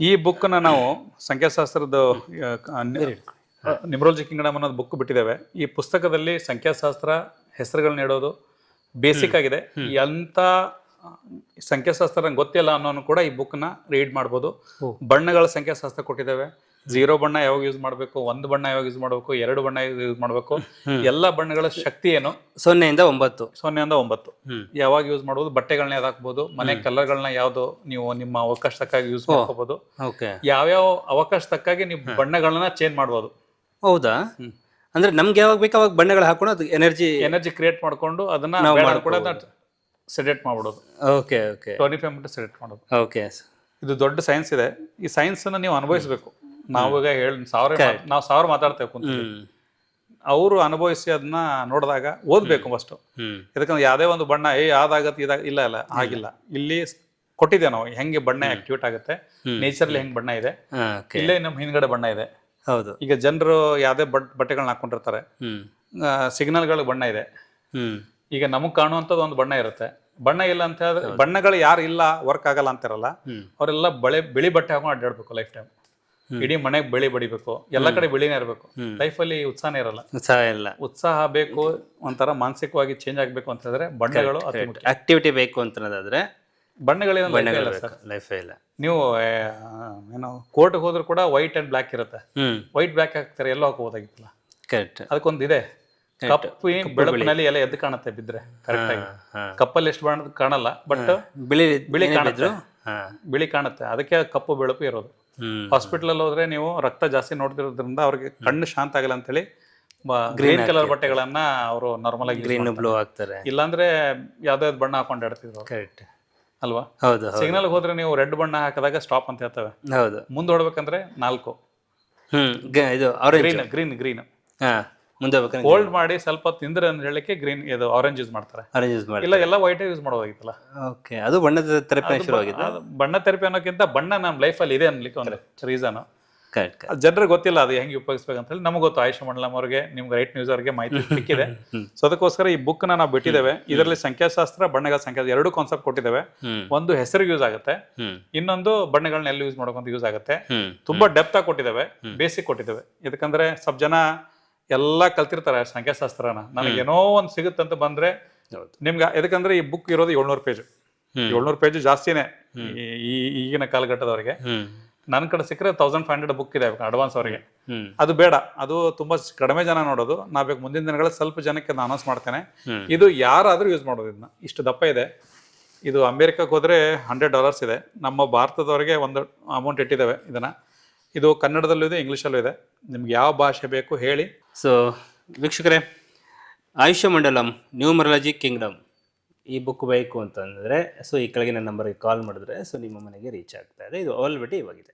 ಈ ಬುಕ್ನ ನಾವು ಸಂಖ್ಯಾಶಾಸ್ತ್ರದ ನ್ಯೂಮರಾಲಜಿ ಕಿಂಗ್ಡಮ್ ಅನ್ನೋದು ಬುಕ್ ಬಿಟ್ಟಿದ್ದೇವೆ. ಈ ಪುಸ್ತಕದಲ್ಲಿ ಸಂಖ್ಯಾಶಾಸ್ತ್ರ ಹೆಸರುಗಳನ್ನ ಇಡೋದು ಬೇಸಿಕ್ ಆಗಿದೆ. ಎಂಥ ಸಂಖ್ಯಾಶಾಸ್ತ್ರ ಗೊತ್ತಿಲ್ಲ ಅನ್ನೋನು ಕೂಡ ಈ ಬುಕ್ನ ರೀಡ್ ಮಾಡ್ಬೋದು. ಬಣ್ಣಗಳ ಸಂಖ್ಯಾಶಾಸ್ತ್ರ ಕೊಟ್ಟಿದ್ದೇವೆ. 0 ಬಣ್ಣ ಯಾವಾಗ ಯೂಸ್ ಮಾಡಬೇಕು, 1 ಬಣ್ಣ ಯಾವಾಗ ಯೂಸ್ ಮಾಡಬೇಕು, 2 ಬಣ್ಣ ಯೂಸ್ ಮಾಡಬೇಕು, ಎಲ್ಲ ಬಣ್ಣಗಳ ಶಕ್ತಿ ಏನು, 0 ಇಂದ 9 ಯಾವಾಗ ಯೂಸ್ ಮಾಡ್ಬೋದು, ಬಟ್ಟೆಗಳನ್ನ ಯಾವ್ದು ಹಾಕ್ಬೋದು, ಮನೆ ಕಲರ್ಗಳನ್ನ ಯಾವ್ದು ನೀವು ನಿಮ್ಮ ಅವಕಾಶ ತಕ್ಕಾಗಿ ಯೂಸ್ ಮಾಡ್ಕೋಬಹುದು, ಯಾವ್ಯಾವ ಅವಕಾಶ ತಕ್ಕಾಗಿ ನೀವು ಬಣ್ಣಗಳನ್ನ ಚೇಂಜ್ ಮಾಡ್ಬೋದು. ಹೌದಾ? ಅಂದ್ರೆ ನಮ್ಗೆ ಯಾವಾಗ ಬೇಕು ಅವಾಗ ಬಣ್ಣಗಳು ಹಾಕೊಂಡು ಅದು ಎನರ್ಜಿ ಕ್ರಿಯೇಟ್ ಮಾಡ್ಕೊಂಡು ಅದನ್ನ ಸೆಲೆಕ್ಟ್ ಮಾಡ್ಬಿಡೋದು. ಓಕೆ ಓಕೆ 25 ಮಿನಿಟ್ ಸೆಲೆಕ್ಟ್ ಮಾಡೋದು. ಓಕೆ, ಇದು ದೊಡ್ಡ ಸೈನ್ಸ್ ಇದೆ. ಈ ಸೈನ್ಸ್ ಅನ್ನ ನೀವು ಅನುಭವಿಸ್ಬೇಕು. ನಾವಾಗ ನಾವು 1000 ಮಾತಾಡ್ತೇವೆ ಕುಂತೀವಿ. ಅವರು ಅನುಭವಿಸಿ ಅದನ್ನ ನೋಡಿದಾಗ ಓದ್ಬೇಕು ಫಸ್ಟ್. ಯಾಕಂದ್ರೆ ಯಾವ್ದೇ ಒಂದು ಬಣ್ಣ ಯಾವ್ದಾಗತ್ತೆ ಇಲ್ಲ ಇಲ್ಲ ಆಗಿಲ್ಲ. ಇಲ್ಲಿ ಕೊಟ್ಟಿದ್ದೇವೆ ನಾವು ಹೆಂಗೆ ಬಣ್ಣ ಆಕ್ಟಿವೇಟ್ ಆಗುತ್ತೆ, ನೇಚರ್ಲಿ ಹೆಂಗ್ ಬಣ್ಣ ಇದೆ, ಇಲ್ಲೇ ನಮ್ ಹಿಂದ್ಗಡೆ ಬಣ್ಣ ಇದೆ. ಹೌದು. ಈಗ ಜನರು ಯಾವ್ದೇ ಬಟ್ಟೆಗಳನ್ನ ಹಾಕೊಂಡಿರ್ತಾರೆ, ಸಿಗ್ನಲ್ಗಳು ಬಣ್ಣ ಇದೆ. ಈಗ ನಮಗ್ ಕಾಣುವಂಥದ್ದು ಒಂದು ಬಣ್ಣ ಇರುತ್ತೆ. ಬಣ್ಣ ಇಲ್ಲ ಅಂತ ಹೇಳಿದ್ರೆ ಬಣ್ಣಗಳು ಯಾರು ಇಲ್ಲ ವರ್ಕ್ ಆಗಲ್ಲ ಅಂತಾರಲ್ಲ, ಅವರೆಲ್ಲ ಬಿಳಿ ಬಟ್ಟೆ ಹಾಕೊಂಡು ಅಡ್ಡಾಡ್ಬೇಕು ಲೈಫ್ ಟೈಮ್. ಇಡೀ ಮನೆಗೆ ಬೆಳಿ ಬಡಿಬೇಕು, ಎಲ್ಲ ಕಡೆ ಬೆಳಿನೇ ಇರಬೇಕು. ಲೈಫಲ್ಲಿ ಉತ್ಸಾಹನೇ ಇರಲ್ಲ. ಉತ್ಸಾಹ ಬೇಕು, ಒಂಥರ ಮಾನಸಿಕವಾಗಿ ಚೇಂಜ್ ಆಗ್ಬೇಕು ಅಂತ ಹೇಳಿದ್ರೆ ಬಣ್ಣಗಳು ಆಕ್ಟಿವಿಟಿ ಬೇಕು ಅಂತಂದ್ರೆ ಲೈಫ್ ಇಲ್ಲ. ನೀವು ಏನೋ ಕೋರ್ಟ್ಗೆ ಹೋದ್ರು ಕೂಡ ವೈಟ್ ಅಂಡ್ ಬ್ಲಾಕ್ ಇರುತ್ತೆ. ವೈಟ್ ಬ್ಲಾಕ್ ಹಾಕ್ತಾರೆ, ಎಲ್ಲೋ ಹಾಕೋಬೋದಾಗಿತ್ತಲ್ಲ. ಅದಕ್ಕೊಂದು ಇದೆ. ಕಪ್ಪು ಬೆಳಕಿನಲ್ಲಿ ಎಲ್ಲ ಎದ್ದು ಕಾಣುತ್ತೆ ಬಿದ್ರೆ ಕರೆಕ್ಟ್ ಆಗಿ. ಕಪ್ಪಲ್ಲಿ ಎಷ್ಟು ಬಣ್ಣ ಕಾಣಲ್ಲ, ಬಟ್ ಬಿಳಿ ಕಾಣುತ್ತೆ. ಅದಕ್ಕೆ ಕಪ್ಪು ಬೆಳಕು ಇರೋದು. ಹಾಸ್ಪಿಟಲ್ ಅಲ್ಲಿ ಹೋದ್ರೆ ನೀವು ರಕ್ತ ಜಾಸ್ತಿ ನೋಡ್ತಿರೋದ್ರಿಂದ ಅವ್ರಿಗೆ ಕಣ್ಣು ಶಾಂತ ಆಗಲ್ಲ ಅಂತೇಳಿ ಗ್ರೀನ್ ಕಲರ್ ಬಟ್ಟೆಗಳನ್ನ ಅವರು ನಾರ್ಮಲ್ ಆಗಿ ಗ್ರೀನ್ ಬ್ಲೂ ಹಾಕ್ತಾರೆ. ಇಲ್ಲಾಂದ್ರೆ ಯಾವ್ದಾವ್ದು ಬಣ್ಣ ಹಾಕೊಂಡು ಆಡ್ತಿದ್ರು. ಕರೆಕ್ಟ್ ಅಲ್ವಾ? ಹೌದು. ಸಿಗ್ನಲ್ ಹೋದ್ರೆ ನೀವು ರೆಡ್ ಬಣ್ಣ ಹಾಕಿದಾಗ ಸ್ಟಾಪ್ ಅಂತ ಹೇಳ್ತವೆ. ಹೌದು. ಮುಂದೆ ಹೊಡ್ಬೇಕಂದ್ರೆ 4. ಇದು ಗ್ರೀನ್ ಮುಂದೆ ಹೋಲ್ಡ್ ಮಾಡಿ ಸ್ವಲ್ಪ ತಿಂದ್ರೆ ಅಂತ ಹೇಳಕ್ಕೆ ಗ್ರೀನ್ ಇದು ಆರೆಂಜ್ ಯೂಸ್ ಮಾಡ್ತಾರೆ. ಇಲ್ಲ ಎಲ್ಲ ವೈಟ್ ಯೂಸ್ ಮಾಡೋದಾಗಿತ್ತಲ್ಲ. ಓಕೆ, ಅದು ಬಣ್ಣದ ಥೆರಪಿ ಶುರುವಾಗಿದೆ. ಬಣ್ಣ ಥೆರಪಿ ಅನ್ನೋಕ್ಕಿಂತ ಬಣ್ಣ ನಮ್ಮ ಲೈಫ್ ಅಲ್ಲಿ ಇದೆ ಅನ್ಲಿಕ್ಕೆ ಒಂದು ರೀಸನ್. ಜನರಿಗೆ ಗೊತ್ತಿಲ್ಲ ಅದು ಹೆಂಗೆ ಉಪಯೋಗಿಸ್ಬೇಕಂತ ಹೇಳಿ. ನಮ್ಗೆ ಗೊತ್ತು, ಆಯುಷ್ ಮಂಡಲಂ ಅವ್ರಿಗೆ, ನಿಮ್ಗೆ ರೈಟ್ ನ್ಯೂಸ್ ಅವ್ರಿಗೆ ಮಾಹಿತಿ ಸಿಕ್ಕಿದೆ. ಸೊ ಅದಕ್ಕೋಸ್ಕರ ಈ ಬುಕ್ ನಾವು ಬಿಟ್ಟಿದ್ದೇವೆ. ಇದರಲ್ಲಿ ಸಂಖ್ಯಾಶಾಸ್ತ್ರ, ಬಣ್ಣಗಳ ಸಂಖ್ಯಾ 2 ಕಾನ್ಸೆಪ್ಟ್ ಕೊಟ್ಟಿದ್ದೇವೆ. ಒಂದು ಹೆಸರಿಗೆ ಯೂಸ್ ಆಗುತ್ತೆ, ಇನ್ನೊಂದು ಬಣ್ಣಗಳನ್ನ ಎಲ್ಲಿ ಯೂಸ್ ಮಾಡೋಕಂತ ಯೂಸ್ ಆಗುತ್ತೆ. ತುಂಬಾ ಡೆಪ್ತ್ ಆಗಿ ಕೊಟ್ಟಿದ್ದೇವೆ, ಬೇಸಿಕ್ ಕೊಟ್ಟಿದ್ದೇವೆ. ಇದಕ್ಕಂದ್ರೆ ಸ್ವಲ್ಪ ಜನ ಎಲ್ಲ ಕಲ್ತಿರ್ತಾರೆ ಸಂಖ್ಯಾಶಾಸ್ತ್ರನ. ನನಗೇನೋ ಒಂದು ಸಿಗುತ್ತಂತ ಬಂದ್ರೆ ನಿಮ್ಗೆ, ಯಾಕಂದ್ರೆ ಈ ಬುಕ್ ಇರೋದು 700 ಪೇಜ್. 700 ಪೇಜ್ ಜಾಸ್ತಿನೇ ಈಗಿನ ಕಾಲಘಟ್ಟದವರಿಗೆ. ನನ್ನ ಕಡೆ ಸಿಕ್ಕರೆ 1500 ಬುಕ್ ಇದೆ ಅಡ್ವಾನ್ಸ್ ಅವರಿಗೆ. ಅದು ಬೇಡ, ಅದು ತುಂಬಾ ಕಡಿಮೆ ಜನ ನೋಡೋದು. ನಾವ್ ಮುಂದಿನ ದಿನಗಳಲ್ಲಿ ಸ್ವಲ್ಪ ಜನಕ್ಕೆ ನಾನು ಅನೌನ್ಸ್ ಮಾಡ್ತೇನೆ. ಇದು ಯಾರಾದ್ರೂ ಯೂಸ್ ಮಾಡೋದು. ಇದನ್ನ ಇಷ್ಟು ದಪ್ಪ ಇದೆ. ಇದು ಅಮೆರಿಕಕ್ಕೆ ಹೋದ್ರೆ $100 ಇದೆ. ನಮ್ಮ ಭಾರತದವರಿಗೆ ಒಂದು ಅಮೌಂಟ್ ಇಟ್ಟಿದ್ದೇವೆ ಇದನ್ನ. ಇದು ಕನ್ನಡದಲ್ಲೂ ಇದೆ, ಇಂಗ್ಲೀಷಲ್ಲೂ ಇದೆ. ನಿಮ್ಗೆ ಯಾವ ಭಾಷೆ ಬೇಕು ಹೇಳಿ. ಸೊ ವೀಕ್ಷಕರೇ, ಆಯುಷ ಮಂಡಲಂ ನ್ಯೂಮರಾಲಜಿ ಕಿಂಗ್ಡಮ್ ಈ ಬುಕ್ ಬೇಕು ಅಂತಂದರೆ, ಸೊ ಈ ಕೆಳಗಿನ ನಂಬರ್ಗೆ ಕಾಲ್ ಮಾಡಿದ್ರೆ ಸೊ ನಿಮ್ಮ ಮನೆಗೆ ರೀಚ್ ಆಗ್ತಾ ಇದೆ. ಇದು ಆಲ್ರೆಡಿ ಇವಾಗಿದೆ.